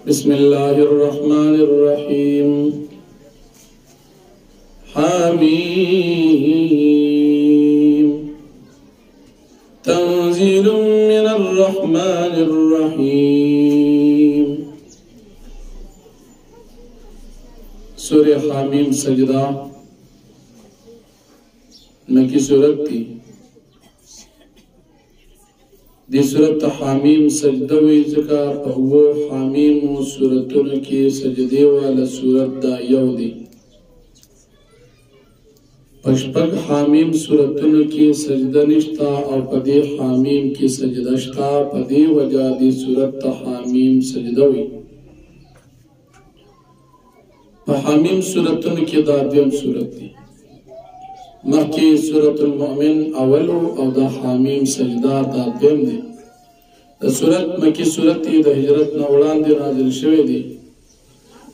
بسم الله الرحمن الرحيم حميم تنزيل من الرحمن الرحيم سورة حميم سجدہ مکی سورت تھی دی سورت حمیم سجدہ وی ذکا پہو حمیم و سورتون کی سجدے والا سورت دا یو دی پشپک حمیم سورتون کی سجدہ نشتا او پدی حمیم کی سجدہ شتا پدی وجہ دی سورت حمیم سجدہ وی حمیم سورتون کی دا دیم سورت دی مکی سورة المؤمن اولو او دا حمیم سجدہ دا دیم دی دا سورت مکی سورت دی دا ہجرت نوڑان دی نازل شوی دی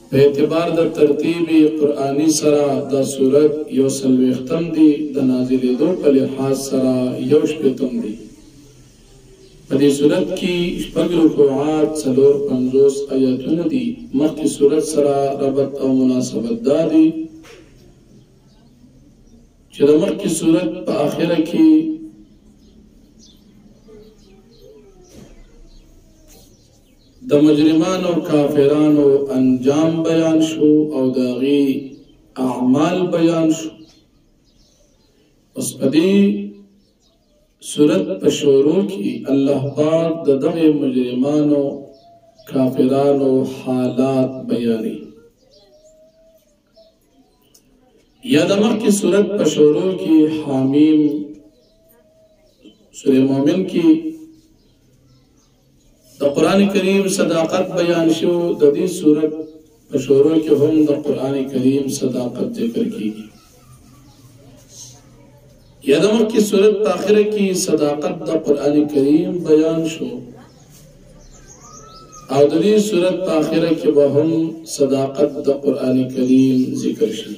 پہ اعتبار دا ترتیبی قرآنی سرا دا سورت یو سلویختم دی دا نازل دو پہ لحاظ سرا یوش پیتم دی پہ دی سورت کی شپگ رکوعات سلور 50 آیتون دی مکی سورت سرا ربط او مناسبت دا دی چې د مخکې صورت په آخره کې د مجرمانو او کافرانو انجام بیان شو او د هغې اعمال بیان شو. اوس په دې صورت په شروع کې الله پاک د دغې مجرمانو کافرانو حالات بیانوي. یا دمخ کی صورت پشورو کی حامیم سورہ مومن کی دا قرآن کریم صداقت بیان شو دا دی صورت پشورو کی ہم دا قرآن کریم صداقت ذکر کی گی. یا دمخ کی صورت پاخر کی صداقت دا قرآن کریم بیان شو او دا دی صورت پاخر کی ہم صداقت دا قرآن کریم ذکر شو.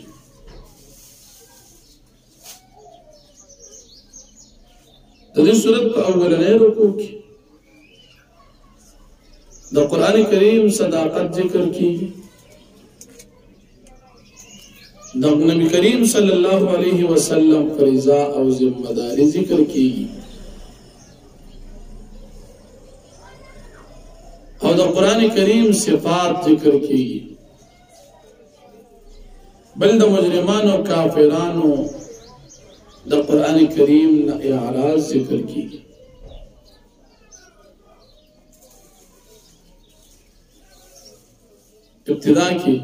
دا دی صورت پا اولنے رکو کی دا قرآن کریم صداقت ذکر کی دا نبی کریم صلی اللہ علیہ وسلم فریضہ او ذمہ داری ذکر کی اور دا قرآن کریم صفات ذکر کی بل دا مجرمان و کافرانو دا قرآن کریم نا اعراض ذکر کی. ابتدا کی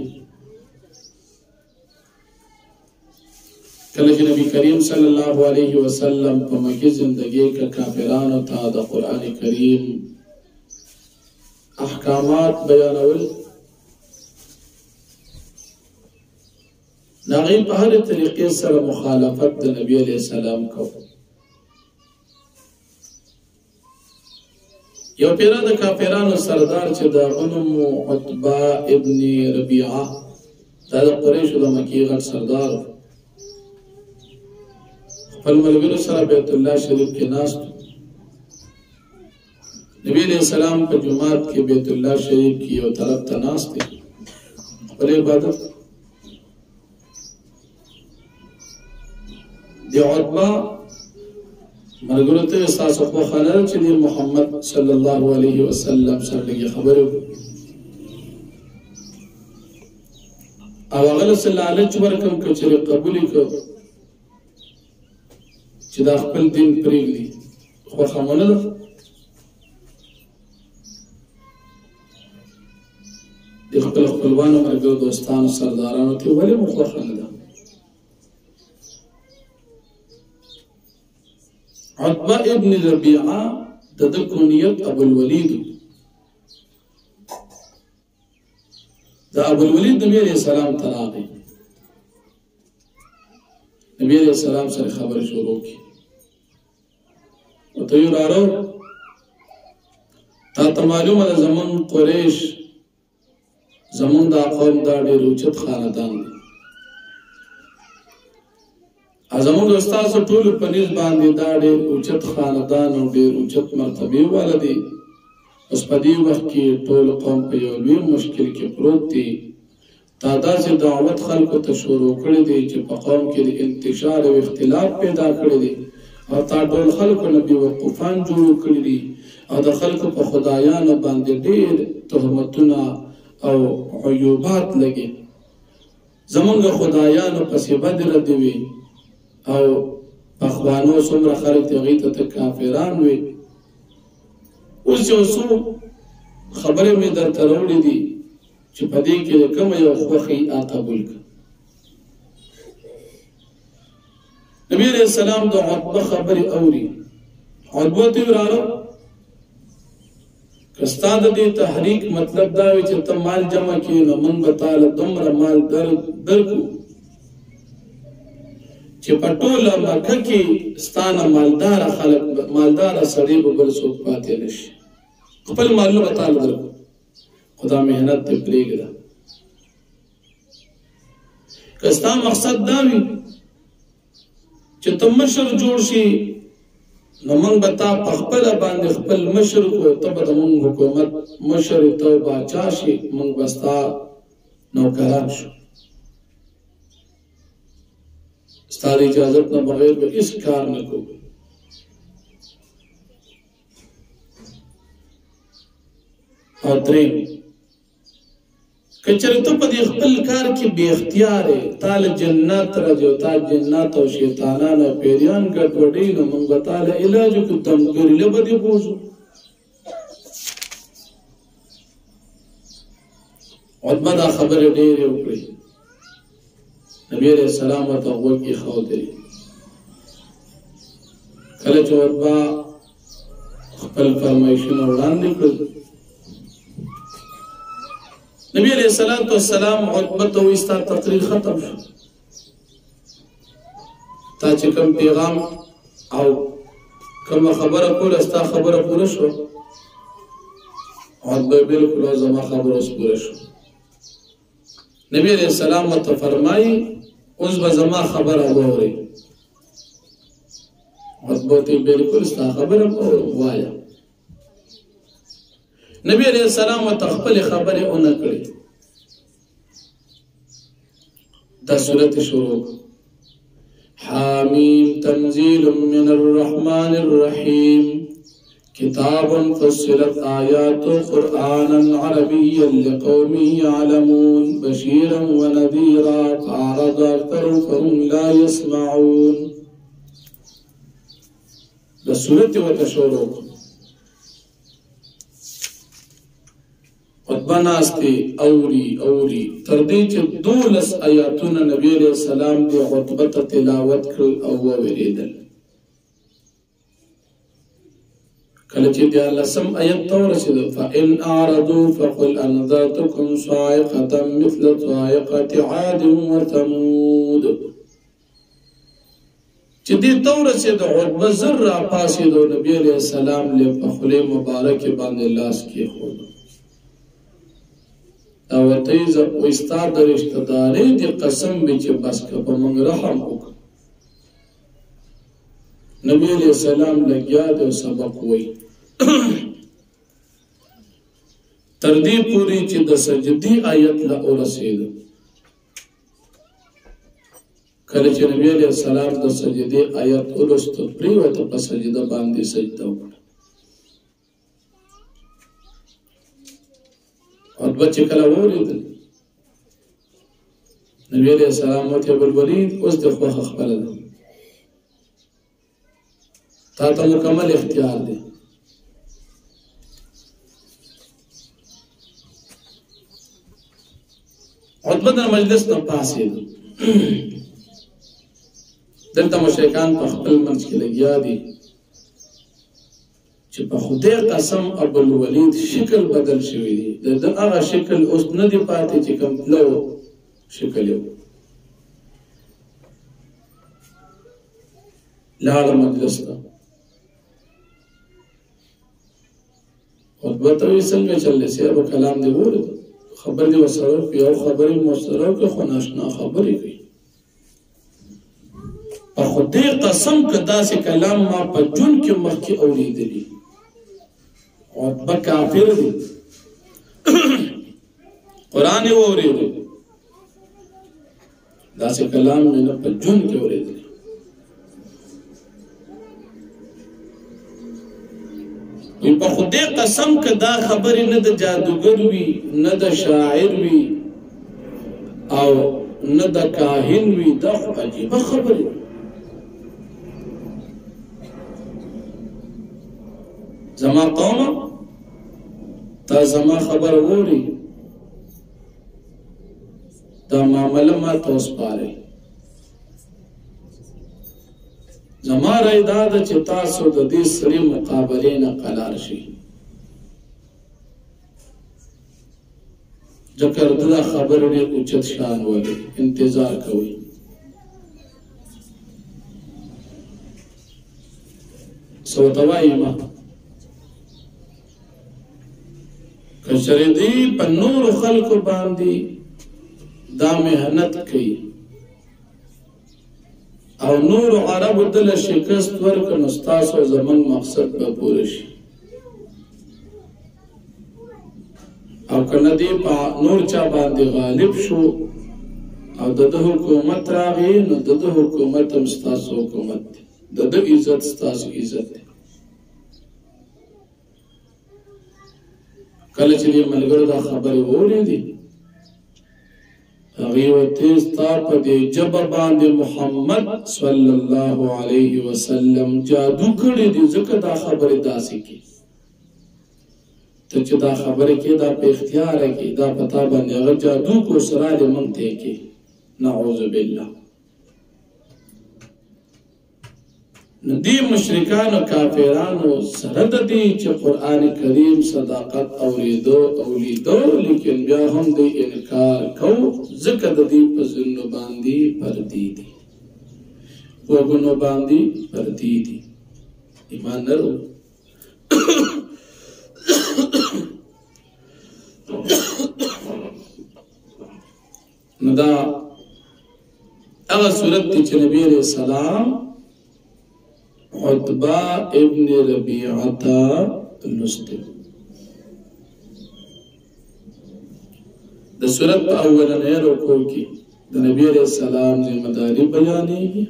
کلچ نبی کریم صلی اللہ علیہ وسلم پا مکی زندگی کا کافرانو تا دا قرآن کریم احکامات بیانول ناغیم پا ہر طریقے سر مخالفت دا نبی علیہ السلام کو. یو پیرا دا کافرانو سردار چه دا غنم عطبہ ابن ربیعہ دا قریش دا مکی غٹ سردار فالملگنو سر بیت اللہ شریف کے ناستو نبی علیہ السلام پا جماعت کے بیت اللہ شریف کی یو طرف تا ناستے پر عبادت دی عطبہ مرگرتے احساس اخوہ خانر چلی محمد صلی اللہ علیہ وسلم سر لگی خبرو او اغل صلی اللہ علیہ چورکم که چلی قبولی که چی دا خپل دین پریگ لی خواه خامونه دا دی خپل خپلوانو مرگر دوستان و سردارانو تی ولی مخواه خانه دا عطبہ ابن ربیعہ دا کنیت ابو الولید دا ابو الولید نبی علیہ السلام تراغی نبی علیہ السلام سر خبر شروع کی و تیور آرو تا تمعلوم دا زمان قریش زمان دا قوم دا دی روچت خاندان دی زمون استاسو ټول په نس باندې دا ډېر اوچت خاندان او ډېر اوچت مرتبه والا دي اوس په دې وخت کې ټول قوم په یو لوی مشکل کې پروت دی. تا داسې دعوت خلکو ته شروع کړی دی چې په قوم کې د انتشار او اختلاف پیدا کړی دی او تا ټول خلکو نه بېوقوفان جوړ کړي دي او د خلکو په خدایانو باندې ډېر تهمتونه او عیوبات لګي. زمونږ خدایانو پسې بد ردې وي او پخوانو څومره خلک د هغوی ته کافران وي. اوس یو څو خبرې مې درته راوړې دي چې په دې کې د کومه یو خوښۍ قبول کړه. نبی علیہ السلام د عتبه خبرې اوري. عتبه ته وراره که ستا د دې تحریک مطلب دا وي چې ته مال جمع کړې نو موږ به تاله دومره مال درکړو چې په ټوله مکه کې ستا نه مالداره خلک مالداره سړی به بل څوک پاتې نه شي. خپل مالونه به تاله درکړو خو دا محنت ته پرېږده. که ستا مقصد دا وي چې ته مشر جوړ شي نو موږ به تا په خپله باندې خپل مشر کړو، ته به د موږ حکومت مشر ته باچا شي، موږ به ستا نوکران شو. ستا د اجازت نه بغیر به هېڅ کار نه کوو. او درېیم که چېرې ته په دې خپل کار کې بې اختیاره تا له جنت راځي او تا جنت او شیطانان او پیریان ګډوډوي نو موږ به تا له علاج وکړو، دمګریله به دې بوځو. عتبه دا خبرې ډېرې وکړې. نبي علیه السلام ورته غوږ ایښودی. کله چې عتبه خپل فرمایشونه وړاندې کړل نبی علیہ السلام عتبه ته وایي ستا تقریر ختم شو، تا چې کوم پیغام او کومه خبره کوله ستا خبره پوره شو. عتبه بالکل زما خبره اوس پوره شو. نبی علیہ السلام ورته فرمایي اوس به زما خبره واورئ. عتبه ته بالکل ستا خبره وایه. نبی علیہ السلام ورته خپلې خبرې ونه کړې. دا سورت شروع حامیم تنزیل من الرحمن الرحیم کتاب فصلت آیات قرآنا عربیا لقوم یعلمون بشیرا ونذیرا فأعرض أکثرهم فهم لا يسمعون. دا سورت ورته شروع عتبه ناستی اوری تر دې چې 12 آیاتونه نبی علیہ السلام دی عتبه ته تلاوت کړل او وویریدل. کله چې 14 آیت ته ورسېدو فإن أعرضوا فقل أنذرتكم صاعقة مثل صاعقة عاد وثمود. چې دې ته ورسېدو عتبه زر راپاڅېدو، نبی علیہ السلام له په خولې مبارکې باندې لاس کېښود او ورته یې وایي ستا د رشته دارۍ دې قسم وي چې بس که په موږ رحم وکړه. نبی علیہ السلام لګیا دی او سبق وایي تر دې پورې چې د سجدې آیت له ورسېده. کله چې نبی علیہ السلام د سجدې آیت ولوسته پرېوته په سجده باندې سجده وکړه. عتبه چې کله واورېدل نبی علیہ السلام ورته ابوالولید اوس دې خوښه خپله ده، تا ته مکمل اختیار دی. عتبه د مجلس نه پاڅېد. دلته مشرکان په خپل منځ کې لګیا دي چې په خدای قسم ابوالولید شکل بدل شوی دی، د هغه شکل اوس نه دی پاتې چې کوم تلو شکل یو. لاړه مجلس ته عتبه ته وایي څنګه چل دی صاحب کلام دی واورېد، خبر دی ورسره وکړو، یو خبرې مو ورسره وکړو خو ناشنا خبرې کوي. په خدای قسم که داسې کلام ما په ژوند کې مخکې اورېدلي. عتبہ کافر دی قرآن وہ اوریدو دا سے کلام میں نہ پر جن کے اوریدو وی پا خودی قسم که دا خبری نه دا جادوگر وی نه دا شاعر وی او نه دا کاهن وی دا خو عجیبه خبری زما قوم تا زما خبر وری دا معامله ما توس پاره زما رای دا ده چې تاسو د دې سړي مقابلې نه قلار شي ذکر دا خبر ډېر اوچت شان ولري انتظار کوئ څه ورته وایي ما که چېرې دوی په نورو خلکو باندې دا محنت کوي او نور عربو دل شکست ورکن استاسو زمان مقصد با پوره شي او کنه دی پا نور چا باندې غالب شو او د حکومت راغی نو د حکومت هم ستاسو حکومت دی د عزت ستاسو عزت دی کله چې دې ملګرو دا خبرې واورېدې هغې ورته ستا په دې ژبه باندې محمد صلی الله علیه وسلم جادو کړی دی ځکه دا خبرې داسې کوي ته چې دا خبرې کوې دا په اختیاره کوي دا په تا باندې هغه جادو کو سره دې موږ ته یې کوي نعوذ بالله نو دې مشرکانو کافرانو سره د دې چې قرآن کریم صداقت اورېدو او لیدو لیکن بیا هم دې انکار کو ځکه د دې په زړونو باندې پردي دي وګونو باندې پردي دي ایمان لرو نو دا هغه صورت دی چې نبی علیہ السلام عتبہ ابن ربیعتا لستے دا صورت پا اولن رکو کی دا نبی علیہ السلام ذمہ داری بیانی گی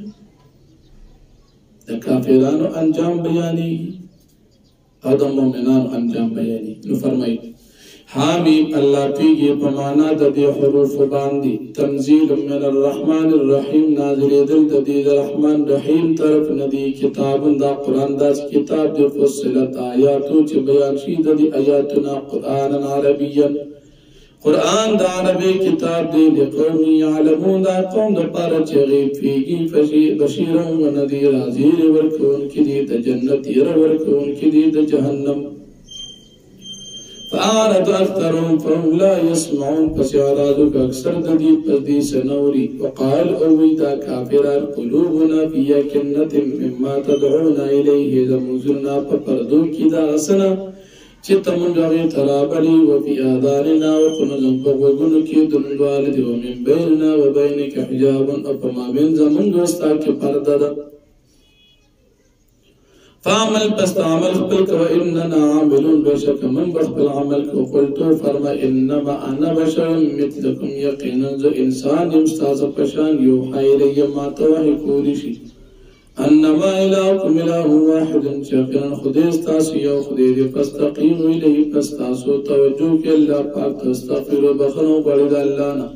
دا کافرانو انجام بیانی گی او دا مومنانو انجام بیانی نو فرمائی حامیم اللہ پیگی پمانا دا دی حروف باندی تنزیل من الرحمن الرحیم نازل دل دا دی رحمان رحیم طرف ندی کتاب دا قرآن دا کتاب دی فصلت آیاتو چی بیان شید دی آیاتنا قرآن عربیا قرآن دا عربی کتاب دی لقومی یعلمون دا قوم دا پارا چی غیب فیگی بشیرون و ندیر عزیر ورکون کی دی دا جنت یر ورکون کی دی دا جہنم فآرد اکثرهم فهم لا يسمعون پس اعراضو کا اکثر ددی پس دی سنوری وقال اویدا کافران قلوبنا فی کنت مما تدعونا الیه زموزرنا پپردو کی دا غسنا چیتا منجاوی ترابلی وفی آدارنا وقنزم پغوگن کی دنوالد ومن بیننا وبینک حجابا اپما بین زمن دوستا کی پردد فعمل پس عمل خپل کو اننا عاملون بشک من بخپل عمل کو قلتو فرما انما انا بشر مثلکم یقینا ز انسان مستاز پشان یوحی الی ما توحی کولیشی انما الهکم اله واحد یقینا خدای استاس یو خدای دی فاستقیموا الیه فاستاسو توجه ک الله پاک استغفر بخنو بلد الله نا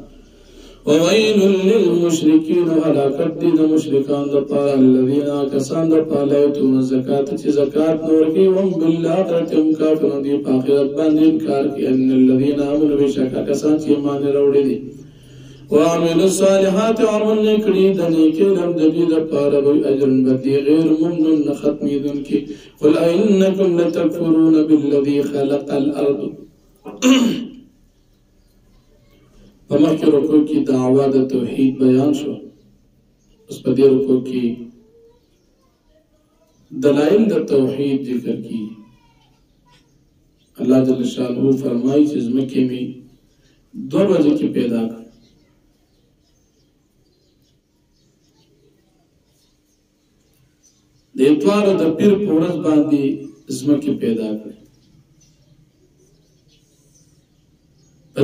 وویل للمشرکین حلاکت دی دا مشرکان دا پارا الذین آکسان دا پالیتون زکاة چی زکاة نور کی وم بالآخرت ام کافرون دی پاخرت بند انکار کی ان الذین آمن بشکا کسان چی ایمان روڑی دی وعمل الصالحات عمل نکڑی دا نیکی لم دبی دا پارا بی اجرن بدی غیر ممنون نختمی دن کی قل اینکم لتکفرون بالذی خلق الارض فمخی رکو کی دعوی دا توحید بیان شو اس پا دی رکو کی دلائل دا توحید ذکر کی اللہ جل شانہ فرمائی چیز مکی میں دو بجے کی پیدا کر دیتوار دا پیر پورس باندی اس مکی پیدا کر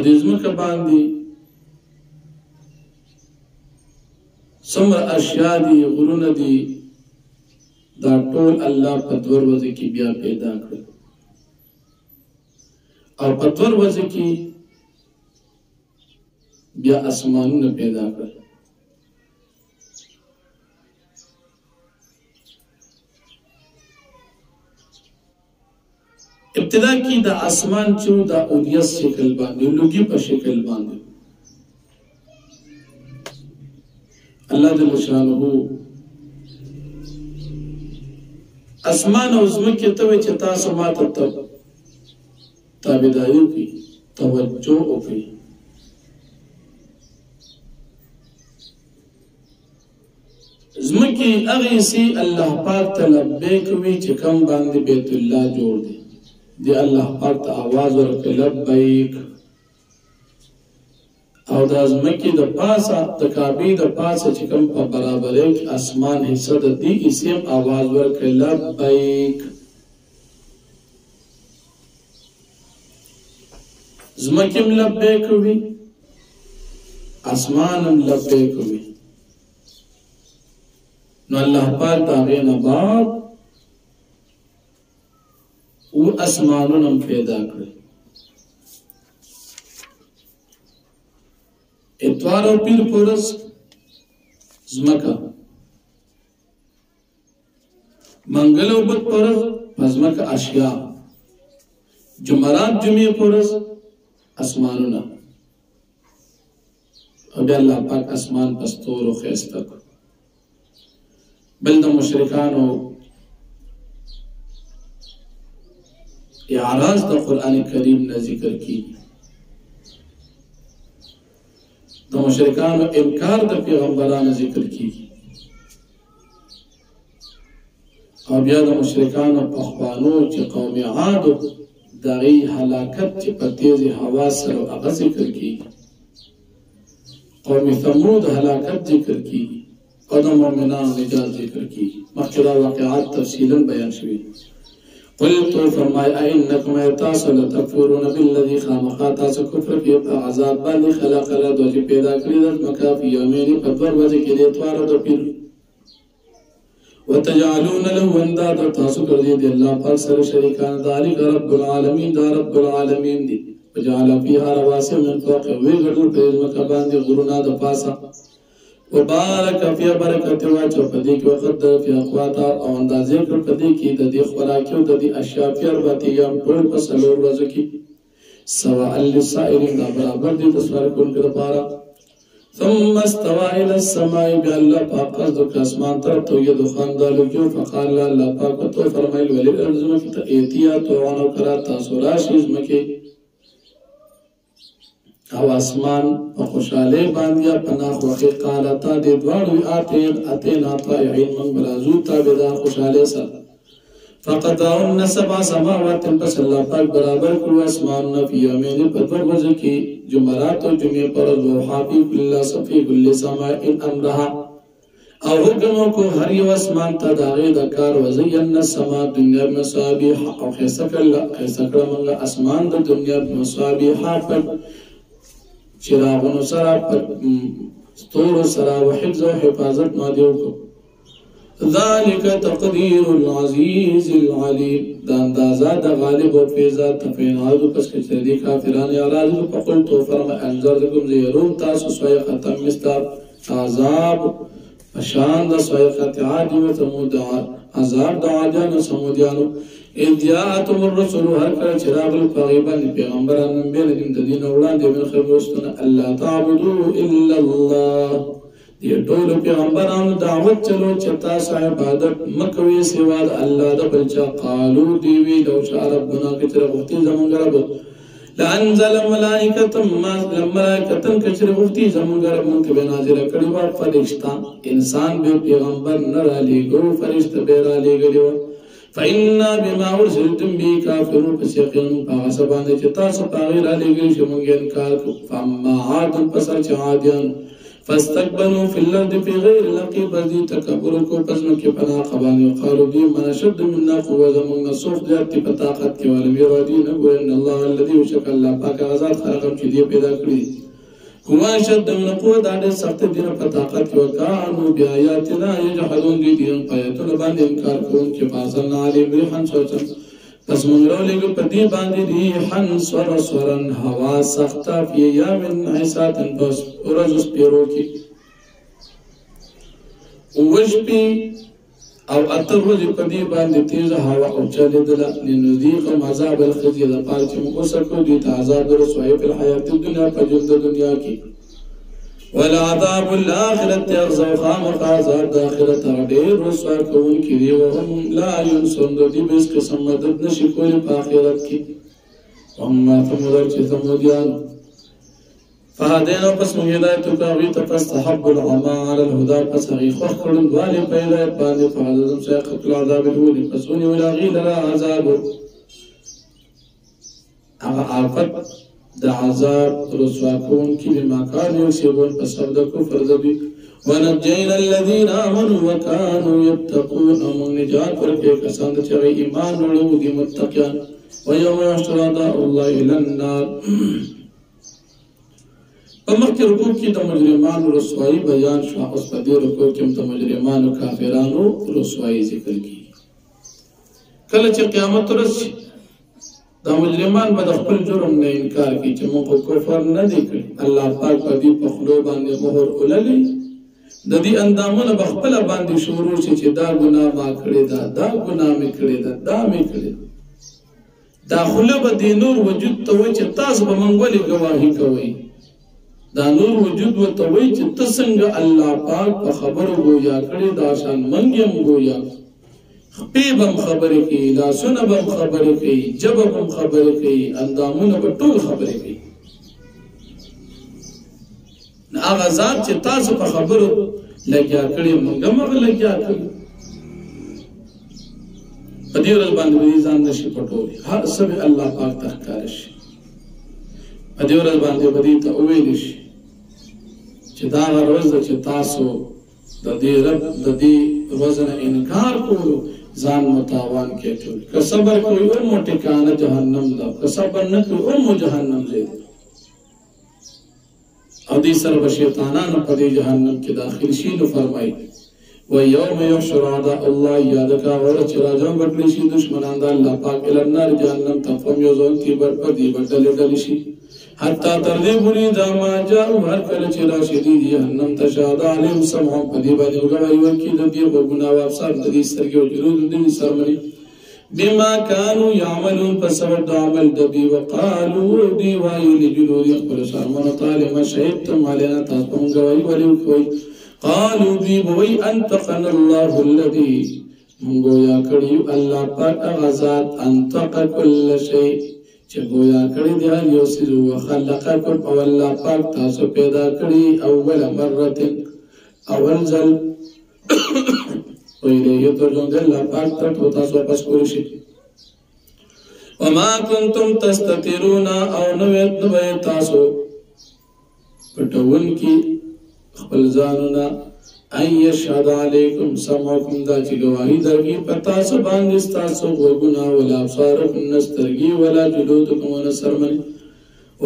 دې ځمکه باندې څومره اشیاء دي غرونه دي دا ټول الله په 2 ورځو کې بیا پیدا کړل او په 2 ورځو کې بیا اسمانونه پیدا کړل ابتدا کی دا اسمان چو دا اولیس شکل باندې لوګي په شکل باندې الله جل شانه اسمان او زمکه ته چې تاسو ماته تابعداري کوي توجه وکړي زمکه هغه سي الله پاک ته لبیک وی چې کوم باندې بیت الله جوړ دی دی الله پاک ته आवाज ورکړي لبیک او د ازمکه د پاسه د کعبه د پاسه چې کوم په برابرۍ کې اسمان حصہ د دې اسم आवाज ورکړي لبیک زمکه لبیک وی اسمان لبیک وی نو الله پاک دا غینه بعد او اسمانونم پیدا کړی اتوار او پیر پورس زمکا منگل او بد پورس زمکا اشیاء جمعرات جمعه پورس اسمانونا او بیا اللہ پاک اسمان پستور و خیستا کو بل دا مشرکانو اعراض دا قرآن کریم نے ذکر کی دا مشرکانو انکار دا پیغمبران ذکر کی او بیا دا مشرکانو پخوانو چی قوم عادو دا غی حلاکت چی پتیز ہوا سر و اغا ذکر کی قوم ثمود حلاکت ذکر کی قدم مومنان نجات ذکر کی مخشدہ واقعات تفصیلا بیان شوی قلتو فرمائی اینکم ایتاسو لتکفرون بالذی خامخاتا سو کفر کی عذاب باندی خلق اللہ دو جی پیدا کردت مکافی یومینی پدور وجہ کی لیتوار دو پیر وتجعلون له اندادا تاسو کردی دی اللہ پاک سر شریکان ذالک رب العالمین دا رب العالمین دی وجعل فیها رواسي من فوق ویغدو پیز مکبان دی غرونا دا پاسا وبارک فی برکت واچو پدی کی وقت فی اخواتا او اندازے کر پدی کی ددی خوراکیو ددی اشیاء فی ارباتی یام ٹول پسلور وزو کی سواء للسائرین دا برابر دی تصویر کن کر پارا ثم استوى الى السماء بالله پاک دو اسمان طرف تو یہ دخان دالو کیوں فقال اللہ پاک تو فرمائل ولی الارض مکت ایتیا تو عنو کرا تاسو راشیز مکی او اسمان و خوشحالی باندیا پناخ وقت قالتا دی دوارو آتینا طائعین من برازو تابدار خوشحالی سر فقطعون سبع سماوات پس اللہ پاک برابر کرو اسماننا فی یومین پدور وزر کی جمعرات و جمعی پر روحابی کل صفی کل سمائن امرہا او حکموں کو ہر یو اسمان تا داغی دکار وزین السما دنیا مصابیح او خیسکر منگا اسمان دا دنیا مصابیح پر چراغن سرا پر ستور سرا و حفظ و حفاظت مادیو کو ذالک تقدیر العزیز العلیم دا اندازہ دا غالب و فیضا تفین عادو پس کچھ دی کافران اعراض کو فقلتو فرم انذرکم زیرون تاسو سویقتا مستر عذاب پشان دا سویقت عادی و ثمود عذاب دا عادیان و سمودیانو ادیاتم الرسول هر کل چراغ القغیبان پیغمبران نبیل دیم دین اولان دی من خبرستنا اللہ تعبدو الا اللہ دی طول پیغمبران دعوت چلو چتا سا عبادت مکوی سواد اللہ دا بلچا قالو دیوی لو شاء ربنا کچر غفتی زمان گرب لانزل ملائکتن کچر غفتی زمان گرب منکب نازل کڑیوا فرشتہ انسان بے پیغمبر نرا لیگو فرشت بیرا لیگلیوا فإنا بما أرسلتم به كافرون فسيقين فغسبان چتا سپاغیر علیگل شمونگی انکار کو فاما عاد پسر چه عادیان فاستكبروا في الارض في غير الحق بدی تکبر کو پسنو کې پناه قبانی وقالوا دی من اشد منا قوه زمون نصوف زیات په طاقت کې ولم يرادين ان الله الذي وشك الله پاک آزاد خلقم چې دی پیدا کړی هو اشد من قوه دا سخت دی په طاقت کې وکانو بیااتنا یجحدون دی آیاتونه باندې انکار کوونکي فاصلنا علیهم ريحا صوتا پس مونږ راولېږو په دې باندې ریحا صرصرا هوا سخته فی ایام حساتن پس ورځو سپیرو کې اووه شپې او اته ورځې په دې باندې تیزه هوا اوچلېدله لنذیقهم عذاب الخزي دپاره چې موږ وسکړو دوی ته عذاب د رسوایۍ په الحیات الدنیا په ژوند د دنیا کې ولعذاب الآخرة اخزا خامخ عذاب د آخرت ډېر رسوا کوونکي دي وهم لا ينصرون د دې بهیڅ قسم مدد نشي کولی په آخرت کې واما ثمود چې ثمودیان فهدینا پس موږ هدایت وکړو هغوی ته فاستحبوا العمى على الهدى پس هغوی خوښ کړل والې په هدایت باندې فعززهم سایقة العذاب الهوني پس ونیول هغوی لره عذاب هغه آفت د عذاب رسوا کوونکي بما كانوا یکسبون په سبب د کفر د دوی ونجینا الذین آمنوا وکانوا یتقون موږ نجات ورکړو کسان چې هغوی ایمان وړي دي متقیان ویوم یحشر اعداء الله الی النار په مخکې رکوع کې د مجرمانو رسوایي بیان شوه اوس په دې رکوع کې هم د مجرمانو کافرانو رسوایي ذکر کېږي کله چې قیامت ورځ شي دا مجرمان به د خپل جرم نه انکار کوي چې موږ کفر نه دی کړی الله پاک په دې په خولو باندې مهر اوللی د دې اندامونه به خپله باندې شروع شي چې دا ګناه ما کړې ده دا ګناه مې کړې ده دا مې کړې ده دا خوله به دې نور وجود ته وایي چې تاسو به موږ ولې ګواهي کوئ دا نور وجود ورته وایي چې ته څنګه الله پاک په خبرو ګویا کړې دا شان موږ هم ګویا خپې به هم خبرې کوي لاسونه به هم خبرې کوي ژبه به هم خبرې کوي اندامونه به ټول خبرې کوي هغه ذات چې تاسو په خبرو لګیا کړي موږ هم هغه لګیا کړي په دې ورځ باندې به ځان نشي پټولی هر څه به الله پاک ته ښکاره شي په دې ورځ باندې به دې ته وویلی شي چې دا هغه ورځ ده چې تاسو د دې رب د دې ورځ نه انکار کولو ځان متاوان کې ټول که صبر کوي او مو ټکانه جهنم ده که صبر نه کوي او مو جهنم ځای ده او دې سره به شیطانانو په دې جهنم کې داخل شي نو فرمایي ويوم يحشر اعداء الله یاد کا اور چې راځم بټلی شي دشمنان د الله پاک النار جهنم ته فهم یو ځون کې په دې بدل شي حتی تر دې پورې دا ما جاء هر کله چې راشي دي جهنم ته شهدا عليهم سمعهم په دې باندې وګړي ورکی د دې وګنا وابصار د دې سترګې او جلود د دې سرمني بما كانوا يعملون فسبب د عمل د دې وقالوا دي وایي لجلود خپل سرمنه تعالی ما شهدتم علينا تاسو موږ وایي ولي قالوا دي بوي انتقنا الله الذي موږ یا کړیو الله پاک غزاد انتق كل شيء چې گویا کړی دی هر یو څیز وخلقکم او الله پاک تاسو پیدا کړی اول مره اول ځل ویله ترجمه الله پاک ته تاسو واپس کولی شي وما كنتم تستترون او نو تاسو پټون کی خپل ځانونه ان يشهد عليكم سمعكم دا چې گواهی درکې پتا سو باندې تاسو وګنا ولا ابصاركم نسترګي ولا جلودكم ونسرمن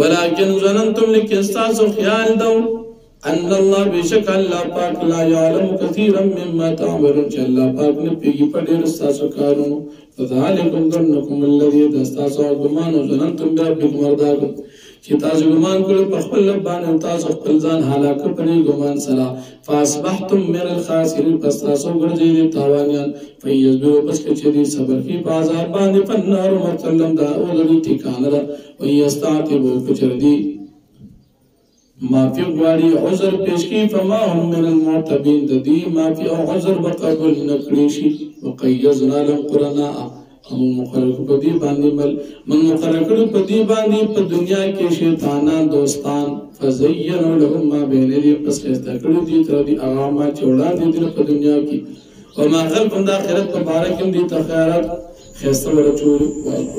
ولكن ظننتم لكستاسو خیال دو ان الله بشک الله پاک لا يعلم كثيرا مما تعملون چې الله پاک نه پیږي په ډېر تاسو کارونو فذلكم ظنكم الذي تاسو ګمان ظننتم بربكم ورداكم چې تاسو ګمان کړو په خپل باندې تاسو خپل ځان هلاک کړی ګمان سره فاصبحتم من الخاسرين پس تاسو ګرځېدل تاوانيان فیصبروا پس چې دې صبر کی په عذاب باندې فنار متلم دا او دې ټکانه ده ويستعتبوا کچردي معافی غواړي عذر پیش کی فما هم من المعتبين د دې معافی او عذر بقبول نکړي شي وقيزنا لهم قرناء او مقرر په دې باندې من مقرر کړو په دې باندې په دنیا کې شیطانان دوستان فزینوا لهم ما بین دې پس خسته کړو دې تر دې اغاما چوڑا دې په دنیا کې او ما خلق د آخرت په باره کې دې تخیرات خیسته ورچول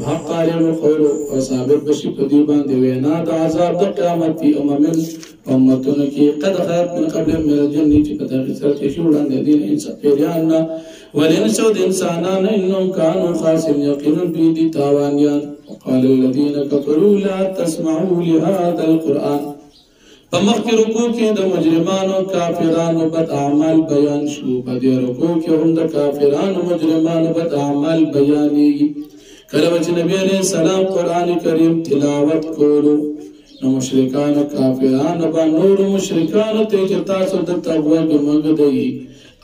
حق علیم القول او ثابت بشي په دې باندې وینا د عذاب د قیامت فی اممن امتونو کې قد خلت من قبل من الجن چې په دغه سره کې شو وړاندې دین انسان پیریان ولنس د انسانان انهم كانوا خاسرين یقینا بيدي تاوانيان وقال الذين كفروا لا تسمعوا لهذا القرآن فمخکې رکوع کې د مجرمانو کافرانو بد اعمال بیان شو په دې رکوع کې هم د کافرانو مجرمانو بد اعمال بیانېږي کله چې نبی عليه السلام قرآن کریم تلاوت کولو نو مشرکانو کافرانو باندې نور مشرکانو ته چې تاسو د تقوا ګمګ دی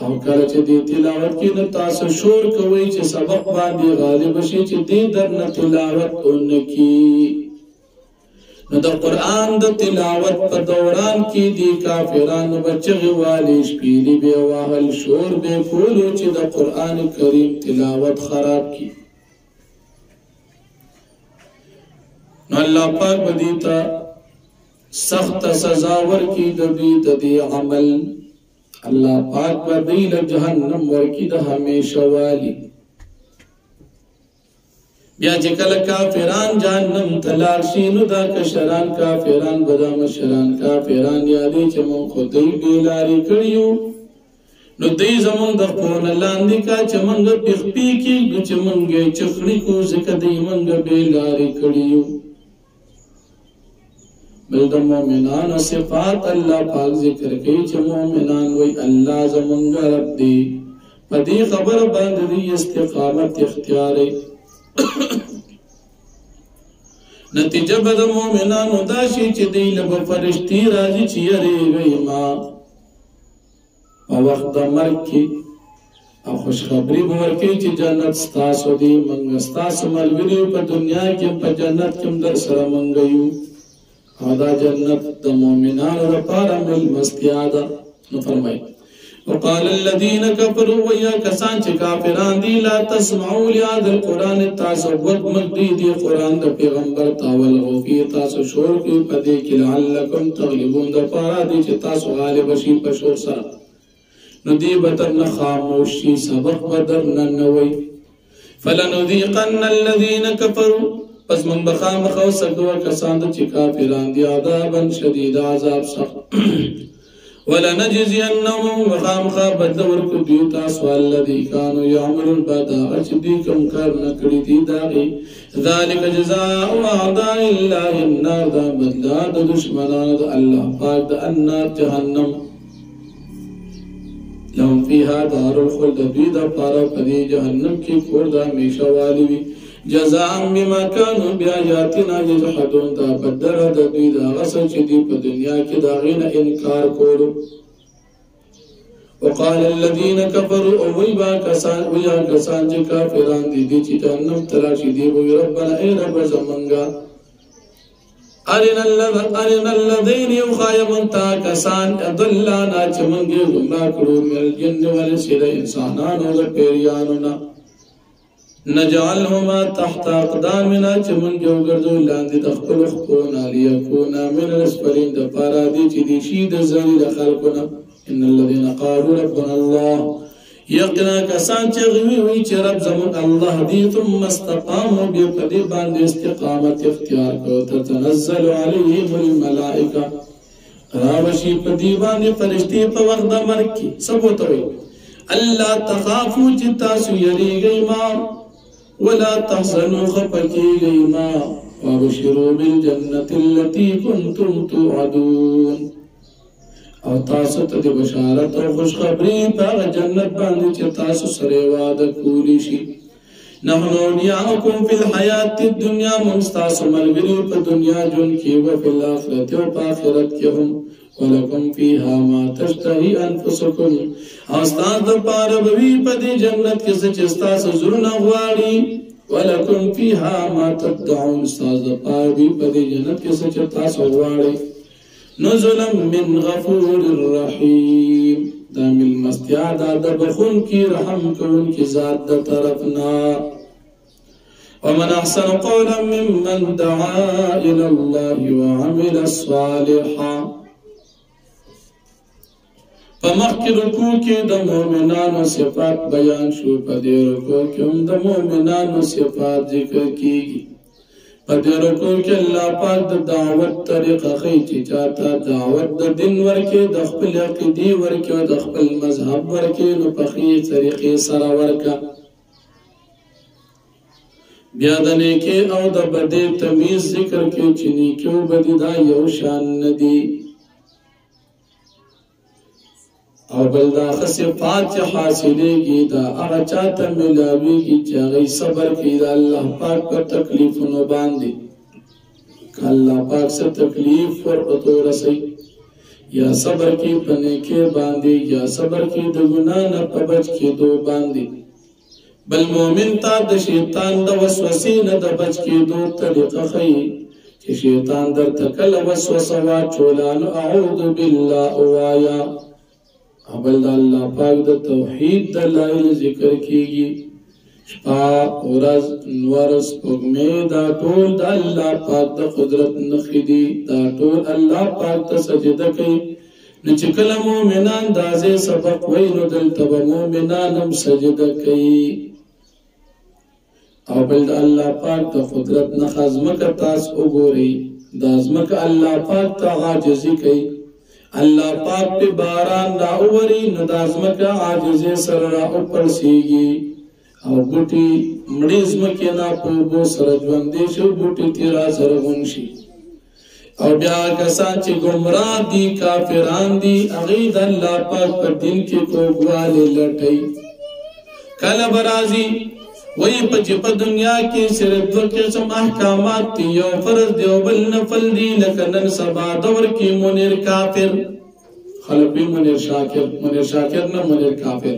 او کله چې دې تلاوت کې نو تاسو شور کوي چې سبق باندې غالب شي چې دې درنه تلاوت اونکي نو د قرآن د تلاوت په دوران کې دي کافرانو بچغې والی شپېلې به وهل شور به کولو چې د قرآن کریم تلاوت خراب کی نو الله پاک به دې ته سخت سزا ورکړي د دې عمل الله پاک به دې له جهنم ورکړي د همیشه والی بیا چې کله کافران جهنم ته لاړ شي نو دا کشران کافران بدا مشران کافران یادې چې مونږ خو دوی بېلارې کړي یو نو دوی زمونږ د خپلو نه لاندې کا چې مونږ پخپې کېږدو چې مونږ یې چخړي کړو ځکه دوی مونږ بېلارې کړي یو بل د مؤمنانو صفات الله پاک ذکر کوي چې مؤمنان وایي الله زمونږ رب دی په دې خبره باندې دوی استقامت اختیاروي نتیجه به د مؤمنانو دا شي چې دوی له به فرشتي راځي چې یریږئ ما په وخت د مرګ کې او خوشخبري به ورکوي چې جنت ستاسو دی موږ ستاسو ملګري یو په دنیا کې په جنت کې هم در سره موږ یو او دا جنت د مؤمنانو لپاره مېلمستیا ده نو فرمایي وقال الذين كفروا ويا كسان چې کافران دي لا تسمعوا لهذا القران تاسو وګمږدي دي قران د پیغمبر تاول او کی تاسو شور کې پدې کې لعلکم تغلبون د پاره دي چې تاسو غالب شي په شور سره نو دی بتن خاموشي سبق بدر ننوي فلنذيقن الذين كفروا پس من بخام خوسکوا کسان چې کافران دي عذابا شدید عذاب سخت ولنجزينهم وخامخا بدل ورکو دیو تاسو الذي كانوا يعملون بعد اجدي كم کار نکړي دي داغي ذلك جزاء اعداء الله النار دا بدلا د دشمنانو د الله پاک د النار جهنم لهم فيها دار الخلد دوی د پاره پدې جهنم کې کور د همیشه والی وي جزاء بما كانوا بآياتنا يجحدون دا بدر د دوی دا غسل چې دی په دنیا کې دا غینه انکار کولو وقال الذين كفروا ويبا كسان ويا كسان چې کافران دي چې جهنم تراشي دی وي ربنا اي رب زمنګا ارنا الذين يخايمون تا كسان ضلنا چې مونږه ګمراه کړو مل جن والانس انسانانو او پیریانو نجعلهما تحت اقدامنا چې مونږ یو ګرځو لاندې د خپل خپلونه ليكونا من الاسفلين د پاره دي چې دي شي د ذلیل خلقنا ان الذين قالوا ربنا الله یقینا کسان چې وی چې رب زمون الله دی ثم استقاموا بقدر باندې استقامت اختیار کو تتنزل عليهم الملائکه راوشي په دی باندې فرشتي په وخت د مرګ کې سبوت وي الله تخافوا چې تاسو یریږئ ما ولا تحزنوا خفكي ما وابشروا بالجنة التي كنتم توعدون او تاسو ته بشارت او خوشخبری په جنت باندې چې تاسو سره وعده کولی شي نحن نعاكم في الحياة الدنيا مستاسو ملګری په دنیا جون کې او په آخرت او په آخرت کې هم ولکم فيها ما تشتهي انفسكم استاد پاره وی په دې جنت کې چې تاسو زړه غواړي ولکم فيها ما تدعون استاد پاره وی په دې جنت کې چې تاسو غواړي نزلا من غفور رحيم دا مل مستعد د بخون کی رحم کون کی ذات د طرفنا ومن احسن قولا ممن دعا الى الله وعمل صالحا په مخکې رکوع کې د مؤمنانو صفات بیان شو، په دې رکوع کې هم د مؤمنانو صفات ذکر کیږي. په دې رکوع کې الله پاک د دعوت طریقه ښیي چې چاته دعوت د دین ورکړي، د خپل عقیدې ورکړي او د خپل مذهب ورکړي، نو په ښې طریقې سره ورکړه. بیا د نیکۍ او د بدۍ تمیز ذکر کړي چې نیکي او بدي دا یو شان نه دي، او بل دا ښه صفات چې حاصلېږي دا هغه چاته میلاویږي چې هغوی صبر کوي د الله پاک په تکلیفونو باندې. که الله پاک څه تکلیف ورته ورسوي، یا صبر کوي په نیکۍ باندې، یا صبر کوي د ګناه نه په بچ کېدو باندې. بل مؤمن ته د شیطان د وسوسې نه د بچ کېدو طریقه ښیي چې شیطان درته کله وسوسه واچوله نو اعوذ بالله ووایه. بل د الله پاک د توحید دلایل ذکر کیږي. شپه ورځ نور سپوږمۍ دا ټول د الله پاک د قدرت نښې دي، دا ټول الله پاک ته سجده کوي. نو چې کله مؤمنان دا ځای سبق وایي نو دلته به مؤمنان هم سجده کوي. او بل د الله پاک د قدرت نښه ځمکه تاسو وګورئ، دا ځمکه الله پاک ته عاجزي کوي. الله پاک په باران راووري نو د ځمکه عاجزۍ سره راوپړسېږي، او بوټي مړې ځمکې نه په اوبو سره ژوندی شي، بوټي تیرا زرغون شي. او بیا کسان چې ګمراه دي، کافران دي، هغوی د الله پاک په دین کې کوږوالی لټوي. کله به راځي وایي په دنیا کې صرف دوه قسم احکامات دي، یو فرض دی او بل نفل دی. لکه نن سبا دور کې منیر کافر، خلک وایي منیر شاکر، منیر شاکر نه منیر کافر.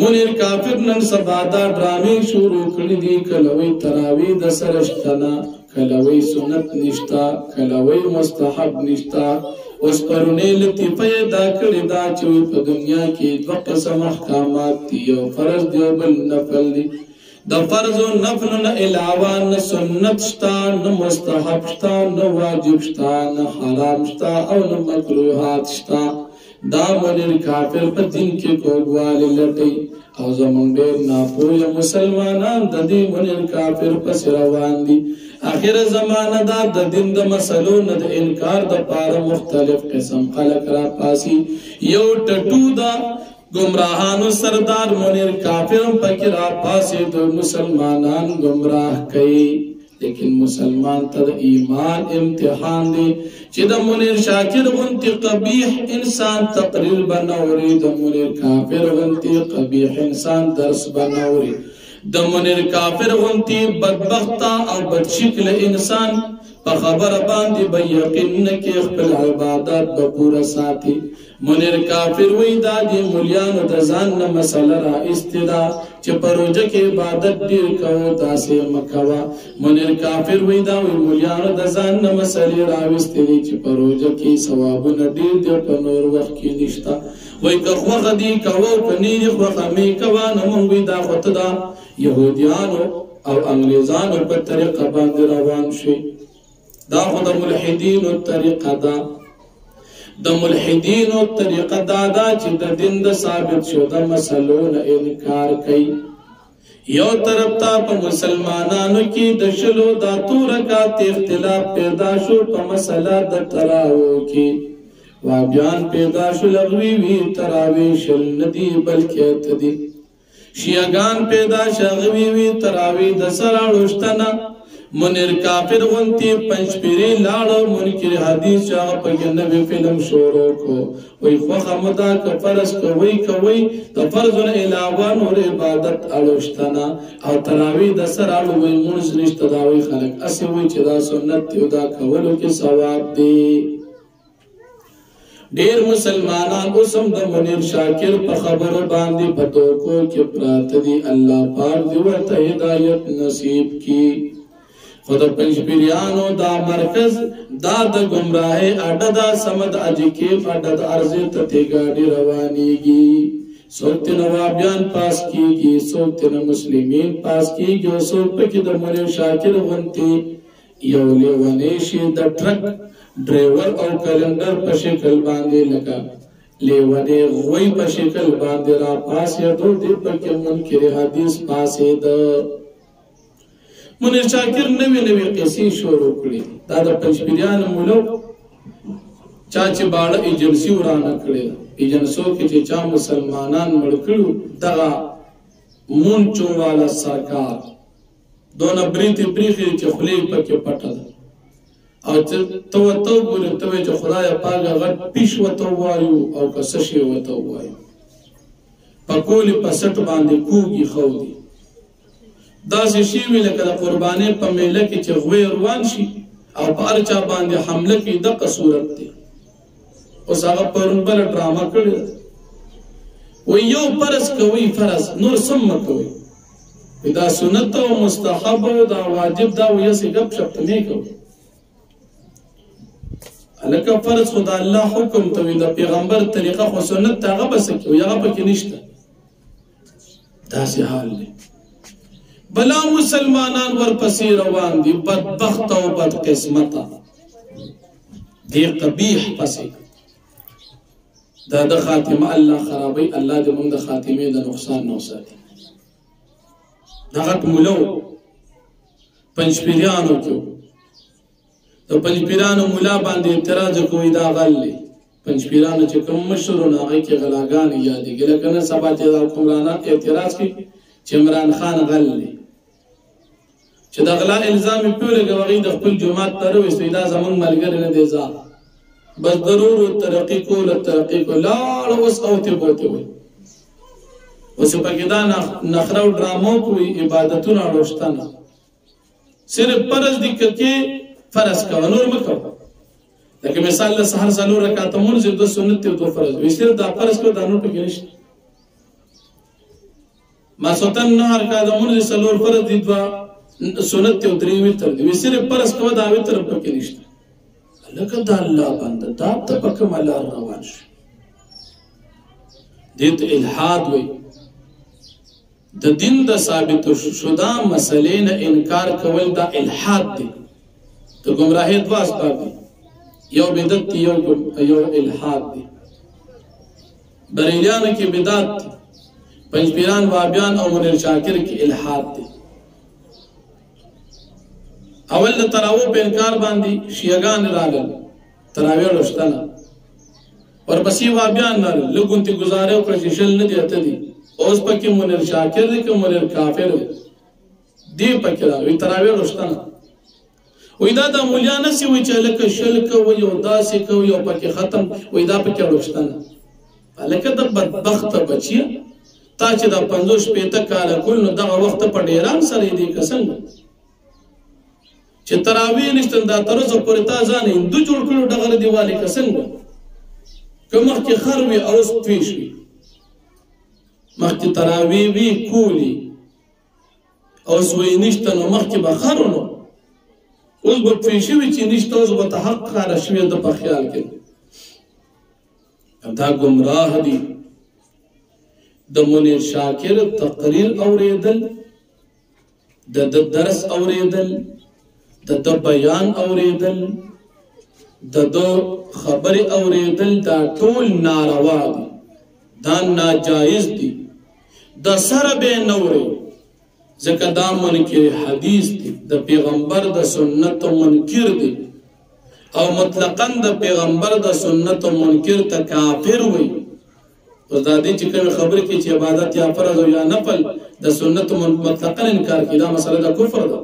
منیر کافر نن سبا دا ډرامې شروع کړي دي، کله وایي تراویح د سره شته نه، کله وایي سنت نشته، کله وایي مستحب نشته. اوس پرونی لطیفه یې دا کړې ده چې په دنیا کې دوه قسم احکامات دي، یو فرض دی او بل نفل دی. د فرض او نفل نه علاوه نه سنت شته، نه مستحب شته، نه واجب شته، نه حرام شته او نه مکروهات شته. دا منیر کافر په دین کې کوږوالی لټوي، او زموږ ډېر ناپوهه مسلمانان د دې منیر کافر پسې روان دي. آخر زمانه دا د دین د مسلو نه د انکار دپاره مختلف قسم خلک راپاسي. یو ټټو دا گمراهانو سردار منیر کافر هم پکې راپاسي، د مسلمانان گمراه کوي. لیکن مسلمان ته د ایمان امتحان دی چې د منیر شاکر غوندې قبیح انسان تقریر به نه اوري، د منیر کافر غوندې قبیح انسان درس به نه اوري، د منیر کافر غوندې بدبخته او بدشکل انسان په خبره باندې به یقین نه کې خپل عبادات به پوره ساتي. منیر کافر وایي دا د مولیانو د ځان نه مسله راایستې ده چې په روژه کې عبادت ډېر کوو، داسې مه کوه. منیر کافر وایي دا مولیانو د ځان نه مسلې راویستې دي چې په روژه کې ثوابونه ډېر دي، په نور وخت کې نشته. وایي که خوښه دي کوه، که نه دي خوښه مې کوه. نو موږ وایي دا خو ته د یهودیانو او انګریزانو په طریقه باندې روان شوي، دا خو د ملحدینو طریقه ده. د ملحدینو طریقه دا ده چې د دین د ثابت شوه مسلو نه انکار کوي. یو طرف ته په مسلمانانو کې د شلو د اتو رکعات اختلاف پیدا شو په مسله د تراویح کې. وابیان پیدا شو لغوي وی تراویح شل ندي بلکې اته دي. شیعگان پیدا شغوی وی تراویح د سراړو شته. منیر کافر غونتی پنځپیري لاړو منکر حدیث هغه په نوې فلم شروع کو. وی خوخه مدا که فرض کوي د فرض نه علاوه نور عبادت اړوشتنه او تراویح د سراړو وی مونږ نشته. دا وی خلک اسی وی چې دا سنت دی، دا کولو کې ثواب دی. ډیر مسلمانان اوسم د منیر شاکر په خبرو باندې په توکو کې پراته دي. الله پاک دې ورته هدایت نصیب کړي. خو د پنځپیریانو دا مرکز دا د ګمراهۍ اډه ده. سمد اجکیف اډه د ارضې ته تې ګاډي روانېږي. څوک ترې نوابیان پاس کېږي، څوک ترې مسلمین پاس کېږي، او څوک پکې د منیر شاکر غوندې یو لیونی شي د ټرک ډرایور او کلندر په شکل باندې لکه لیوانی غوی پا شکل باندې را پاسېدو دی پکې منکر حدیث پاسېده. منیر شاکر نوې نوې قصې شروع کړې. دا د پنجپیریانو مولو چا چې باړه ایجنسي ورانه کړې، ایجنسو کې چې چا مسلمانان مړ کړو، دغه مونچو والا سرکار دونه بریتې پریښې چې خولې پکې پټه ده، او ته ورته وګورې ته وایې چې خدایه پاک غټ پیش ورته ووایو او که څه شی ورته ووایو. پکولې په سټ باندې کوږي ښودي. داسې شی وي لکه د قربانۍ په میله کې چې غوی روان شي او په هر چا باندې حمله کوي، دغه صورت دی. اوس هغه پرون بله ډرامه کړې ده، وایي یو فرض کوئ، فرض نور سم مه کوئ، دا سنت او مستحب او دا واجب دا ویسې ګپ شپ ته مې کوئ. هلکه فرض خو د الله حکم ته وي، د پیغمبر طریقه خو سنت ته هغه به څه کوي، هغه پکې نشته. داسې حال دی. بلا مسلمانان ورپسې روان دي، بدبخت او بدقسمته دې قبیح پسې. دا د خاتمه الله خرابوي. الله دې موږ د خاتمې د نقصان نه وساتي. دا غټ مولو پنجپیریانو کې د پنجپیرانو مولا باندې اعتراض کوي، دا غل دی. پنجپیرانو چې کوم مشرونه هغه کې غلاګانې یادېږي، لکه نن سبا چې د حکمرانان اعتراض کوي چې عمران خان غل دی، چې د غلا الزام یې پرې لګوي، هغوی د خپل جومات ته راویستی، دا زموږ ملګری نه دی ځه، بس ضرور ترقي کول لاړ اوس اوتې بوتې وایي. اوس یې پکې دا نخره او ډرامو کوي، عبادتونه اړو شته نه، صرف فرض دي که فرض کوه، نور مه کوه. لکه مثال د سهار 4 رکعته لمونځ یو 2 سنت دی او 2 فرض وي، صرف دا فرض کوه، دا نور پکې نشته. ماسوتن 9 رکعته لمونځ 4 فرض دي، 2 سنت دی او 3 وتر دي، صرف فرض کوه، دا وتر پکې نشته. لکه د الله بنده دا ته په کومه لار روان شو، دې ته الحاد وایي. د دین د ثابت شده مسلې نه انکار کول دا الحاد دی. د ګمراهۍ 2 اسباب دي، یو بدعت دی، یو الحاد دی. بریلیانو کې بدعت دی، پنجپیران وابیان او منیر شاکر کې الحاد دی. اول د تراویح په انکار باندې شیعګان راغلل، تراویح لوشته نه، ورپسې وابیان راغلل، لږ غونتې ګزارې وکړه چې شل نه دي اته دي. اوس پکې منیر شاکر دی که منیر کافر دی، دی پکې راغلي تراویح لوشته نه. وی دا د مولیا نسی وی چې لکه شل کوي او داسې کوي او پکې ختم، وی دا پکې لوشته نه. هلکه د بدبخته بچیه، تا چې دا 50-50 کاله کول نو دغه وخت په ډیران سره دی که څنګه چې تراویح نشته، دا تر اوسه پورې تا ځان هندو جوړ کړو ډغره دیوالې که څنګه، که مخکې خر وي اوس پیش وي، مخکې تراویح وي کولي اوس وی نشته، نو مخکې به خر نو اوس به پوه شوي چې نشته، اوس به ته حق ښکاره شوي ده په خیال کې. دا ګمراه دي. د منیر شاکر تقریر اوریدل، د درس اوریدل، د بیان اوریدل، د خبرې اوریدل، دا ټول ناروا دي، دا ناجایز دي. د سره به نه اوري، ځکه دا منکر حدیث دی، د پیغمبر د سنت منکر دی، او مطلقاً د پیغمبر د سنت منکر ته کافر وي. اوس دا دی چې کومې خبرې کې چې عبادت یا فرض او یا نفل د سنت مطلقاً انکار کړي، دا مسله د کفر ده.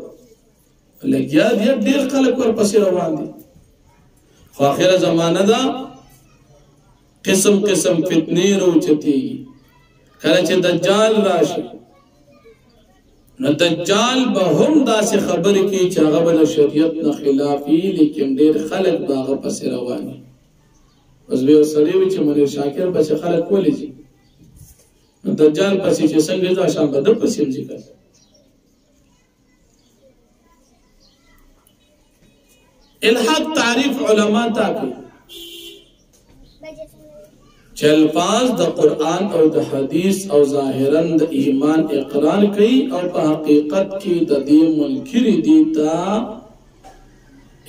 لګیا دي ډېر خلک ورپسې روان دي. خو آخره زمانه ده، قسم قسم فتنې راوچتېږي. کله چې دجال راشي نو دجال به هم داسې خبرې کوي چې هغه به د شریعت نه خلاف وي، لیکن ډېر خلک به هغه پسې روان وي. اوس به یو سړی وي چې منیر شاکر پسې خلک ولې ځي، نو دجال پسې چې څنګه ځي شان به ده پسې هم ځي. الحاد تعریف علما ټاکي چې الفاظ د قرآن او د حدیث او ظاهرا د ایمان اقرار کوي او په حقیقت کې د دې منکر دي ته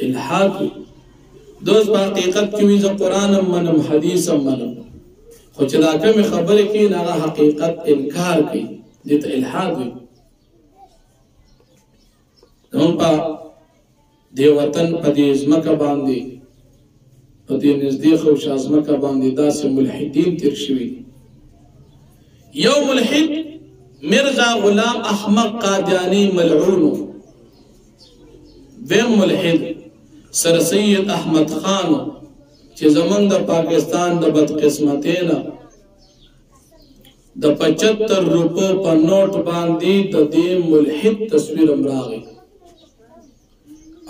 الحاد. دوست په حقیقت کې وي زه قرآن منم حدیث منم، خو چې دا کومې خبرې کوي هغه حقیقت انکار کوي، دې ته الحاد وي. زموږ په دې وطن په دې ځمکه باندې په دې نږدې خوشا ځمکه باندې داسې ملحدین تیر شوي. یو ملحد مرزا غلام احمد قادیانی ملعون، دویم ملحد سر سید احمد خان چې زمونږ د پاکستان د بدقسمتۍ نه د 75 روپو په نوٹ باندې د دې ملحد تصویر هم راغی.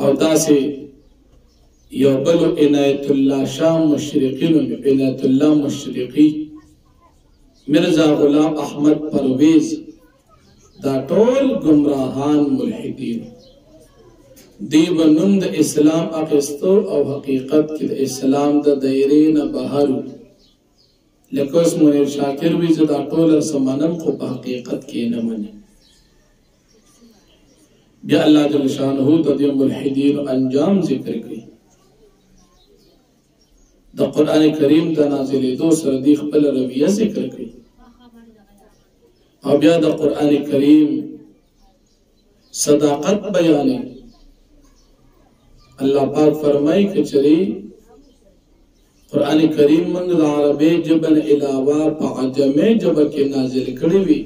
او داسې یو بل عنایت الله شاه مشرقي نومي، عنایت الله مشرقي، مرزا غلام احمد پرویز، دا ټول گمراهان ملحدین. دی به نوم د اسلام اخیستو او حقیقت کې د اسلام د دایرې نه بهر و. لکه اوس منیر شاکر وي زه دا ټول څه منم خو په حقیقت کې نه منم. بیا الله جل شانه د دې ملحدینو انجام ذکر کوي. د قرآن کریم د نازلېدو سره دی خپل رویه ذکر کوي. او بیا د قرآن کریم صداقت بیانوي. الله پاک فرمایي که چېرې قرآن کریم موږ د عربۍ ژبه نه علاوه په عجمي ژبه کې نازل کړی وي،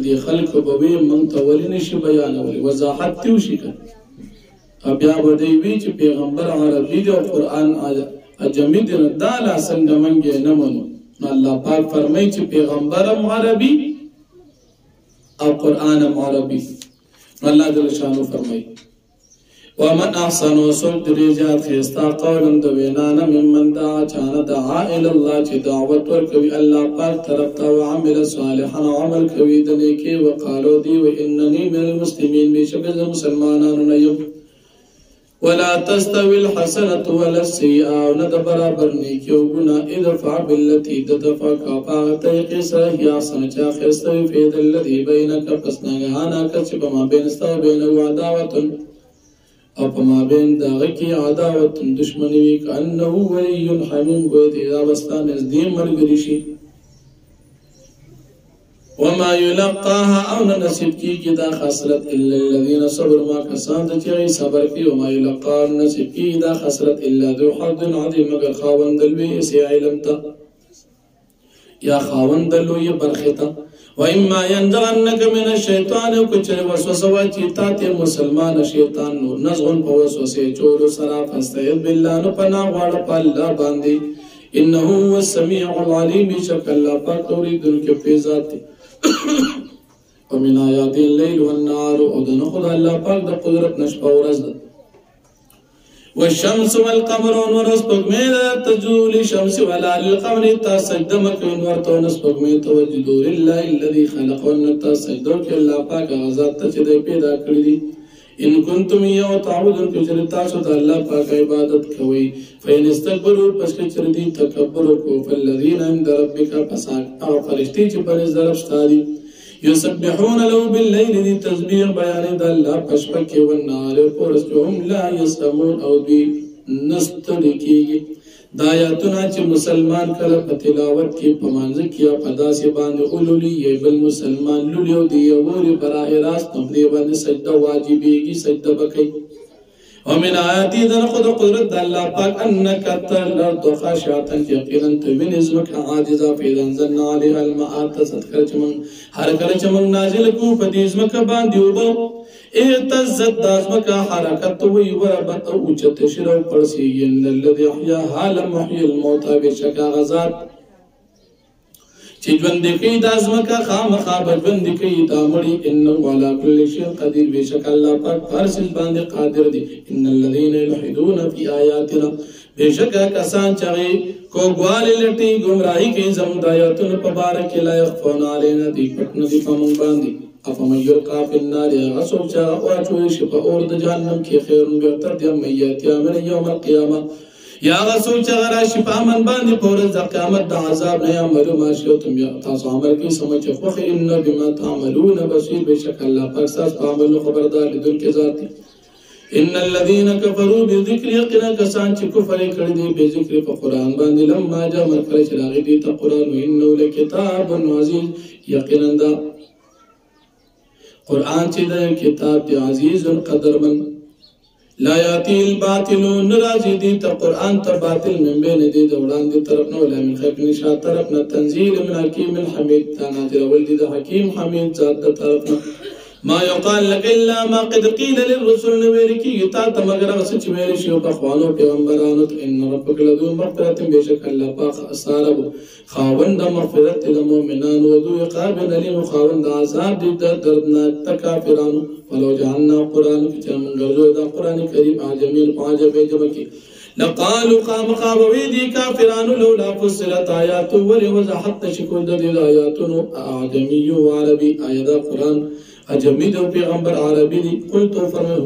دې خلکو به وي موږ ته ولې نشي بیانولی، وضاحت دې وشي که. او بیا به دی وي چې پیغمبر عربي دی او قرآن عجمي دی، نو دا لا څنګه موږ یې نه منو. نو الله پاک فرمایي چې پیغمبر هم عربي او قرآن هم عربي. نو الله جل شانه فرمایي ومن احسن وسوک دری زیاد خیستا قولا د وینا نه ممن دعا چانه دعا الی الله چې دعوت ورکوي الله پاک طرف ته وعمل صالحا عمل کوي د نیکي وقالو دی و انني من المسلمین بشک د مسلمانانو نه یم. ولا تستوي الحسنه ولا السيئه نه د برابر نیکی او ګناه ادفع بالتي تدفع کا طریقې سره یا سن چا خیستوي فید الذي بينك فسنغانا کچ بما بینستا بین عداوت او په مابین د هغه کې عداوت دشمني وي کانه ولی حمیم ګویا دی دا بستا نږدې ملګري شي. وما يلقاها او نه نصیب کېږي دا خسرت الا الذين صبروا ما کسان چې صبر کوي. وما يلقاها نصیب کېږي دا خسرت الا ذو حظ عظیم مگر خاوند لوی سي علم ته یا خاوند لوی برخه ته. وإما ينزغنك من الشيطان وكچر وسوسه واچی تاته مسلمان شیطان نور نزغن په وسوسه چولو سرا فاستعذ بالله نو پناه غواړه په الله باندې انه هو السميع العليم شک الله پاک اوریدونکو په ذات ومن آیات الليل والنهار او د خدای الله پاک د قدرت نشپه ورځ ده. والشمس والقمر ونورس بغمير تجول الشمس ولا للقمر تسجدمك ونورتو نس بغمير توجدوا لله الذي خلقهن تسجدوا الله پاک غزاد ته چې پیدا کړی دي. ان کنتم یو تعبدون کچر تاسو د الله پاک عبادت کوئ فین استكبروا پس کچر دي تکبر کو فالذین عند ربک فساق او فرشتي چې پر طرف ستاري يسبحون له بالليل دي تسبيح بیان د الله پشپک والنهار پرستهم لا يسمون او دي نستړي کیږي. دا آیاتونه چې مسلمان کله په تلاوت کې په منځ کې په داسې باندې اولولي یې بل مسلمان لولیو دی یوري براه راست په باندې سجده واجبېږي سجده وکړي. ومن آیاتی ذن خود قدرت د الله پاک انک تر الارض خاشعه یقینا تمن ازمک عاجزا فاذا انزلنا عليها الماء تسخر چمن هر کله چمن نازل کو په دې ازمک باندې وبو اهتزت دازمک حرکت وی وربت او چت شرو پرسی ان الذي احيا حال محيي الموتى بشکا غزاد چې ژوند کوي د ازمکه خامخا ژوند کوي دا مړي انه على كل شيء قدير بشک الله پاک فرض باندې قادر دي. ان الذين يلحدون في آياتنا بشک کسان چې کوګوال لټي گمراهي کوي زموږ د آیاتونو په باره کې لا يخفون علينا دي پټنه دي په موږ باندې. افمن يلقى في النار غسوک چا واچوي شي په اور د جهنم کې خیر بهتر دي ميت من يوم القيامه یا غسوک چا راشي په امن باندې پورز د قیامت د عذاب نه عملو ما شئتم یا تاسو عمل کوي سمجھ خو ان بما تعملون بصير بشک الله پاک تاسو په عمل خبردار لیدونکي ذات دي. ان الذين كفروا بالذكر يقنا کسان چې کفر کړی دی به ذکر په قران باندې لما جاء مرکل چې راغی دی ته قران انه لکتاب عزیز یقینا دا قران چې دا کتاب دی عزیز قدرمن لا یاتی الباطل نرازی دی ته قران ته باطل من بین دی د وړاندې طرف نه ولا من خلف نشا طرف نه تنزيل من حکیم الحمید تنازل ول دی د حکیم حمید ذات د طرف نه ما يقال لك الا ما قد قيل للرسل نويركي يتا تمغر وسچ ویل شو په خوانو پیغمبرانو ان ربك لذو مغفرة بشك الله پاک اصحاب خاوند مغفرت للمؤمنان وذو عقاب اليم خاوند عذاب د دردناک تکافرانو ولو جعلنا قران كتابا غرزو دا قران کریم عجمین عجب جمکی لقالوا قام ويدي كافران لولا فصلت آيات ولوضحت شكل دليل آياتنا أعجمي وعربي آيات قرآن أجمي دو پیغمبر عربي دي قلت فرمي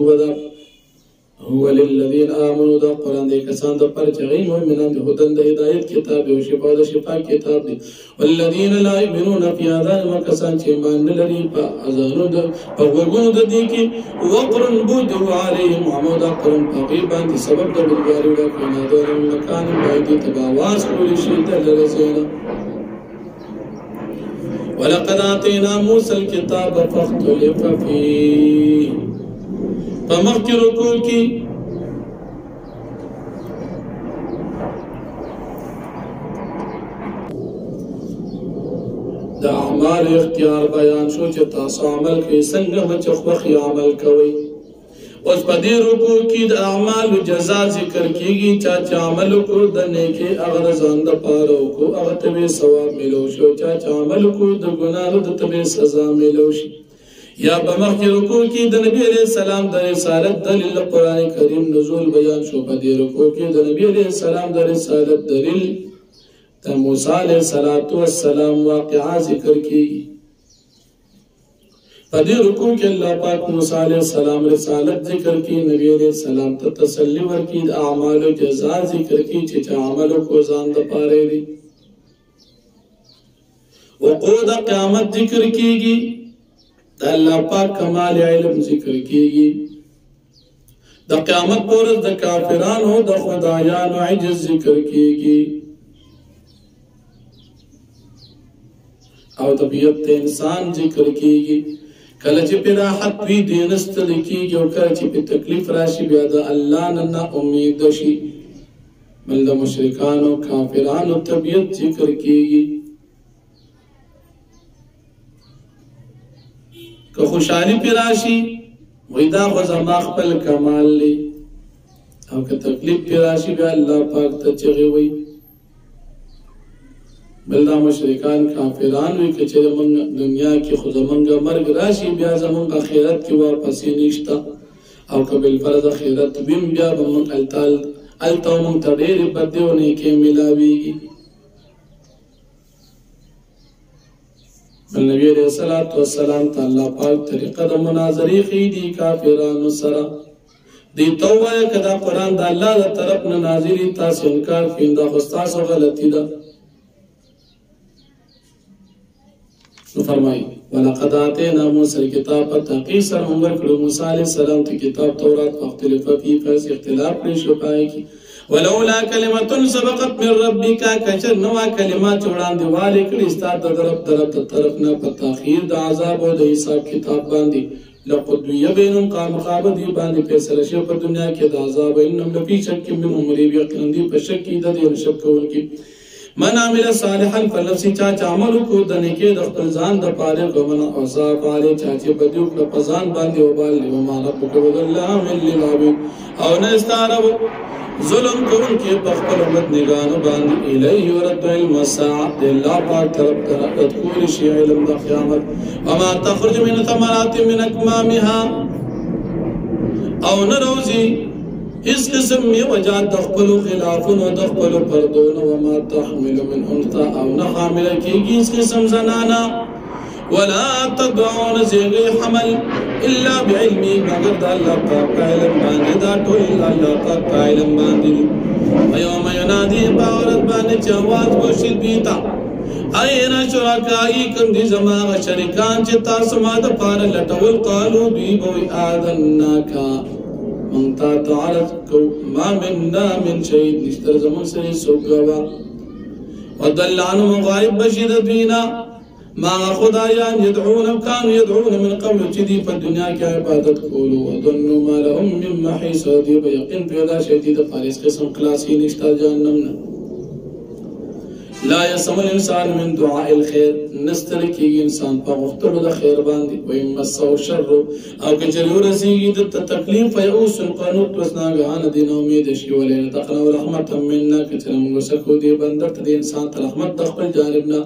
هو للذين آمنوا دا قرآن دي كسان دا پر چغي مؤمنان دي هدن دا هدايت كتاب و شفا دا شفا كتاب دي والذين لا يؤمنون في آذان وكسان چيمان نلري پا أذانو دا فغوغون دا دي كي وقرن بودو عليهم عمو دا قرن پاقيبان دي سبب دا بالغاري ولا كنا دور مكان بايدي تباواز كل شيء دا لرسينا ولقد آتينا موسى الكتاب فاختلف فيه فمخی رکو کی دا اعمال اختیار بیان شو چې تاسو عمل کوي څنګه چې خوخي عمل کوي اوس په دې رکو کې د اعمال جزا ذکر کیږي چې عمل کو د نیکي هغه ځان د پاره کو هغه ته ثواب ملو شو چې عمل کو د ګناهو د ته سزا ملو شي یا بمخی رکو کی د نبی علیہ السلام د رسالت دلیل قرآن کریم نزول بیان شو په دې رکو کې د نبی علیہ السلام د رسالت دلیل د موسی علیہ السلام واقعا ذکر کیږي په دې رکو کې الله پاک موسی علیہ السلام رسالت ذکر کی نبی علیہ السلام ته تسلی ورکړي د اعمال جزا ذکر کی چې عمل کو ځان د پاره دي وقود قیامت ذکر کیږي دا اللہ پاک کمال علم ذکر کیږي د قیامت پر د کافرانو د خدایانو عجز ذکر کیږي او طبیعت انسان ذکر کیږي کله چې په راحت وي دینستل کیږي او کله چې په تکلیف راشي بیا د الله نه امید شي بل د مشرکانو کافرانو طبیعت ذکر کیږي که خوشحالی پی راشی وی دا خو زما خپل کمال لی او که تکلیف پی راشی بیا اللہ پاک تا چغی وی بلدا مشرکان کافران وی که چه دنیا کی خود زمانگا مرگ راشی بیا زمانگا خیرت کی واپسی نیشتا او که بالفرض خیرت بیم بیا بمانگ التاو منگ تا دیر بدیو نیکی ملاویگی نبی علیہ السلام تا اللہ پاک طریقہ دا مناظری خیدی کافران سرا دی توبہ کدا قرآن دا اللہ دا طرف نازلی تاس انکار فین دا خستاس و غلطی دا نو فرمائی وَلَقَدْ آتَيْنَا مُوسَى الْكِتَابَ تحقیق سر عمر کرو موسیٰ علیہ السلام تی کتاب تورات فاختلف فی فیس اختلاف پریشو پائے کی ولولا کلمت سبقت من ربک کچر نوا کلمات وړاندې دیواله کړي استاد درب طرفنا په تاخير د عذاب او د حساب کتاب باندې لقد يبين قام قابدي باندې فیصله شو په دنیا کې د عذاب انم لفي شک من عمري یقین دي په شک د دې شک کوونکی من عمل صالحا فلنفسه چا عمل کو د نیکه د خپل ځان د پاره کومه او صاحب علی چا چې بدیو په پزان باندې وبال له ما ربک وذلهم للعبید او نه استعرب ظلم کون کے بخبر امت نگانو باندی الیہ ورد علم الساعت اللہ پاک طرف ترقت کول شیع علم دا قیامت وما تخرج من ثمرات من اکمامها او نروزی اس قسم میں وجات دخپلو خلافون و دخپلو پردون وما تحمل من انتا او نحامل کی گی اس قسم زنانا ولا تدعون زیغی حمل الا بعلمی مگر دا اللہ پاک علم باندی دا ٹھوئی اللہ پاک علم باندی ویوم ینادی باورت باندی چاواز گوشید بیتا اینا شرکائی کم دی زماغ شرکان چی تاسما دا پار لٹول قالو دوی بوی آدنناکا منتا تعرض کو ما مننا من شهید نشتر زمون سری سوگوا وضل عنهم غائب بشید دوینا ما خدایان یدعون کانو یدعون من قبل چدی پر دنیا کی عبادت کولو وظنوا ما لهم من محیص دی بیقین پیدا شدید فارس قسم خلاصی نشتا جہنم لا يسمع الانسان من دعاء الخير نستركي انسان فغفتلو دا خير باندي وإن مسه الشر او كجريو رسيگي دت تكليف فيئوس قنوط وسناغان دين امید شي ولين تقنوا رحمة منا كترم وسكو دي بندرت دي انسان رحمت دخل جانبنا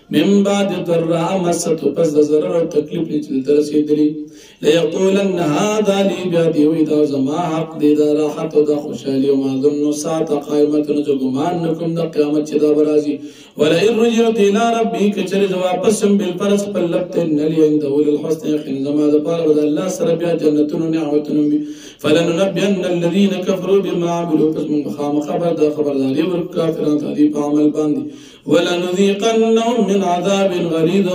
من بعد ضراء مسته پس د ضرر او تکلیف چې ترسیدلی ليقولن هذا لي بيدي واذا زما حق دي دا راحت او د خوشالي او ما ظن ساعه قائمه جو ګمان نکم د قیامت چې دا برازي ولئن رجعت الى ربي کچره واپس بالفرس فلبت نلي عند اول الحسن يخن زما د پاره ود الله سره بیا جنتونو نعمتونو فلننبئن الذين كفروا بما عملوا پس من خبر دا خبرداري ور کافرانو ته په عمل باندې ولنذيقنهم من عذاب غليظ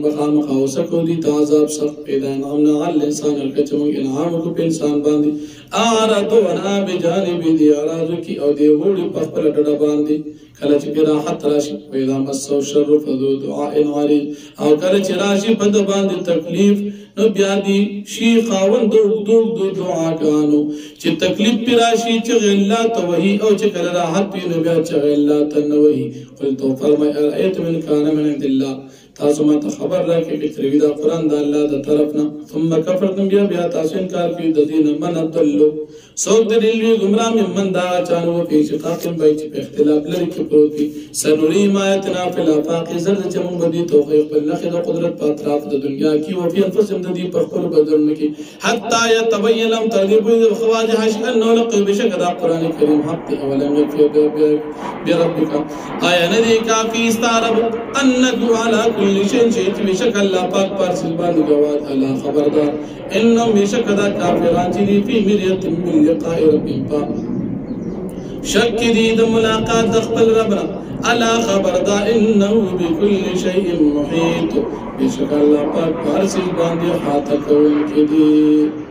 مخام خوسكو دي تعذاب سخت پیدا انعامنا على الانسان الکچم انعام کو په انسان باندې اعرضوا عن بجانب دي اعراض کی او دی وړي په خپل ډډه باندې کله چې راحت راشي پیدا مسو شر فذو دعاء عريض او کله چې راشي په د باندې تکلیف نو بیا دی شي خاوند دو دعاګانو چې تکلیف پر راشي چې غلات وਹੀ او چې کله راحت نو بیا چې غلات نه وਹੀ قلت فرمای ارایت من کان من عند الله تاسو ما ته خبر راکې چې تروی دا قران د الله د طرفنا ثم کفرتم بیا تاسو انکار کوي د دین من ضلوا سوق دلیل گمراه من دا چانو په شقاق بای چې په اختلاف لري کې پروت دي سنوري مایتنا فی الافاق زرد چې موږ بدی توفیق په لخت د قدرت په اطراف د دنیا کې او په انفسهم د دې په خپل بدلون کې حتا يتبين لهم تغيب الخواجه انه لقي بشك دا قران کریم حق اولم يكفي بربك آیا ندی کافی استعرب انك على كل شيء شيء بشك الله پاک پر سبحان گواد الله خبردار انهم بشك دا کافران چې په مریت من لقاء ربهم شک دي د ملاقات د خپل ربنا الا خبردار انه بكل شيء محيط بشك الله پاک پر سبحان دی حاته کوونکی دی